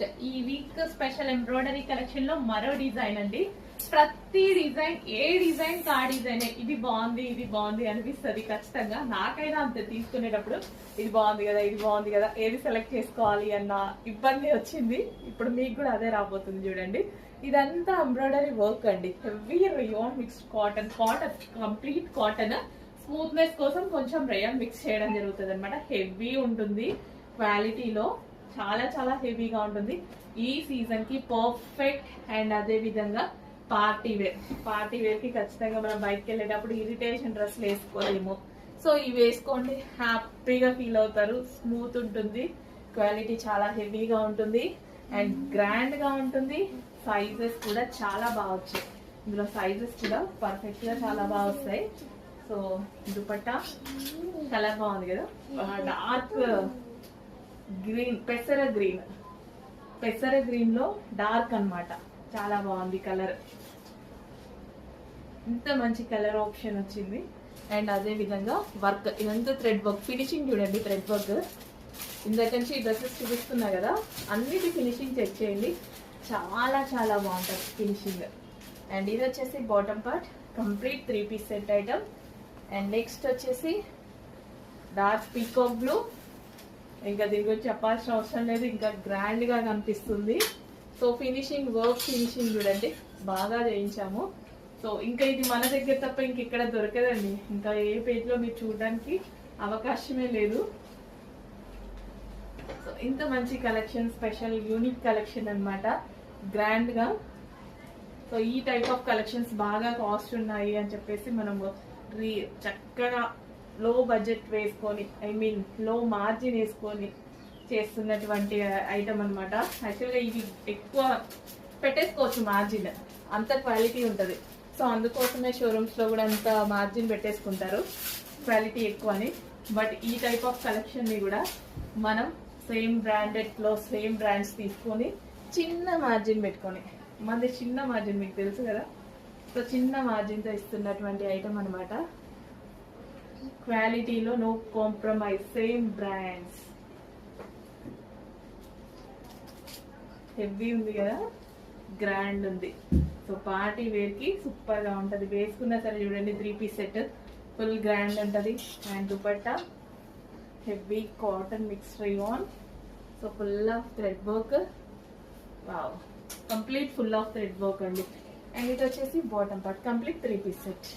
Next ఈ week special embroidery collection లో మరో డిజైన్ అండి. ప్రతి డిజైన్ ఏ డిజైన్ కా డిజైన్ ఇది బాగుంది అనిపిస్తుంది ఖచ్చితంగా. నాకైనా అంతే, తీసుకునేటప్పుడు ఇది బాగుంది కదా ఇది బాగుంది కదా ఏది సెలెక్ట్ చేసుకోవాలి అన్న ఇబ్బంది వచ్చింది. ఇప్పుడు మీకు కూడా అదే రాబోతుంది చూడండి. ఇదంతా ఎంబ్రాయిడరీ వర్క్ అండి. Heavy rayon mixed cotton complete cotton. Smoothness కోసం కొంచెం రేయాన్ మిక్స్ చేయడం జరుగుతుంది అనమాట. హెవీ ఉంటుంది క్వాలిటీలో, చాలా చాలా హెవీగా ఉంటుంది. ఈ సీజన్ కి పర్ఫెక్ట్. అండ్ అదే విధంగా పార్టీ వేర్ కి ఖచ్చితంగా మనం బయటకు వెళ్ళేటప్పుడు ఇరిటేషన్ డ్రెస్లు వేసుకోలేము. సో ఇవి వేసుకోండి, హ్యాపీగా ఫీల్ అవుతారు. స్మూత్ ఉంటుంది, క్వాలిటీ చాలా హెవీగా ఉంటుంది అండ్ గ్రాండ్ గా ఉంటుంది. సైజెస్ కూడా చాలా బాగా వచ్చాయి. ఇందులో సైజెస్ కూడా పర్ఫెక్ట్ గా చాలా బాగా వస్తాయి. సో దుపట్టా కలర్ బాగుంది కదా, డార్క్ గ్రీన్, పెసర గ్రీన్ లో డార్క్ అన్నమాట. చాలా బాగుంది కలర్, ఇంత మంచి కలర్ ఆప్షన్ వచ్చింది. అండ్ అదే విధంగా వర్క్, ఇదంతా థ్రెడ్ వర్క్. ఫినిషింగ్ చూడండి, థ్రెడ్ వర్క్. ఇందాక నుంచి డ్రెస్సెస్ చూపిస్తున్నా కదా, అన్నిటి ఫినిషింగ్ చెక్ చేయండి, చాలా చాలా బాగుంటుంది ఫినిషింగ్. అండ్ ఇది వచ్చేసి bottom part, complete 3 piece set item. And next వచ్చేసి డార్క్ పీకాక్ బ్లూ. ఇంకా దీని గురించి చెప్పాల్సిన అవసరం లేదు, ఇంకా గ్రాండ్ గా కనిపిస్తుంది. సో ఫినిషింగ్ చూడండి, బాగా చేయించాము. సో ఇంకా ఇది మన దగ్గర తప్ప ఇంకెక్కడ దొరకదండి, ఇంకా ఏ పేజ్ లో మీరు చూడడానికి అవకాశమే లేదు. సో ఇంత మంచి కలెక్షన్, స్పెషల్ యూనిక్ కలెక్షన్ అన్నమాట, గ్రాండ్ గా. సో ఈ టైప్ ఆఫ్ కలెక్షన్స్ బాగా కాస్ట్ ఉన్నాయి అని చెప్పేసి మనము చక్కగా లో బడ్జెట్ వేసుకొని, లో మార్జిన్ వేసుకొని చేస్తున్నటువంటి ఐటమ్ అనమాట. యాక్చువల్గా ఇది ఎక్కువ పెట్టేసుకోవచ్చు మార్జిన్, అంత క్వాలిటీ ఉంటుంది. సో అందుకోసమే షోరూమ్స్ లో కూడా అంత మార్జిన్ పెట్టేసుకుంటారు, క్వాలిటీ ఎక్కువ అని. బట్ ఈ టైప్ ఆఫ్ కలెక్షన్ ని కూడా మనం సేమ్ బ్రాండెడ్ లో సేమ్ బ్రాండ్స్ తీసుకొని చిన్న మార్జిన్ పెట్టుకొని, మనది చిన్న మార్జిన్ మీకు తెలుసు కదా, సో చిన్న మార్జిన్ తో ఇస్తున్నటువంటి ఐటమ్ అనమాట. క్వాలిటీలో no compromise, same brands. Heavy ఉంది కదా, గ్రాండ్ ఉంది. సో పార్టీ వేర్ కి సూపర్ గా ఉంటది, వేసుకున్నా సరే చూడండి. 3 పీస్ సెట్ ఫుల్ గ్రాండ్ ఉంటది. And dupatta heavy cotton mix rayon. So full of thread work, wow, complete full of thread work అండి. అండ్ ఇది వచ్చేసి bottom part, complete 3 piece set.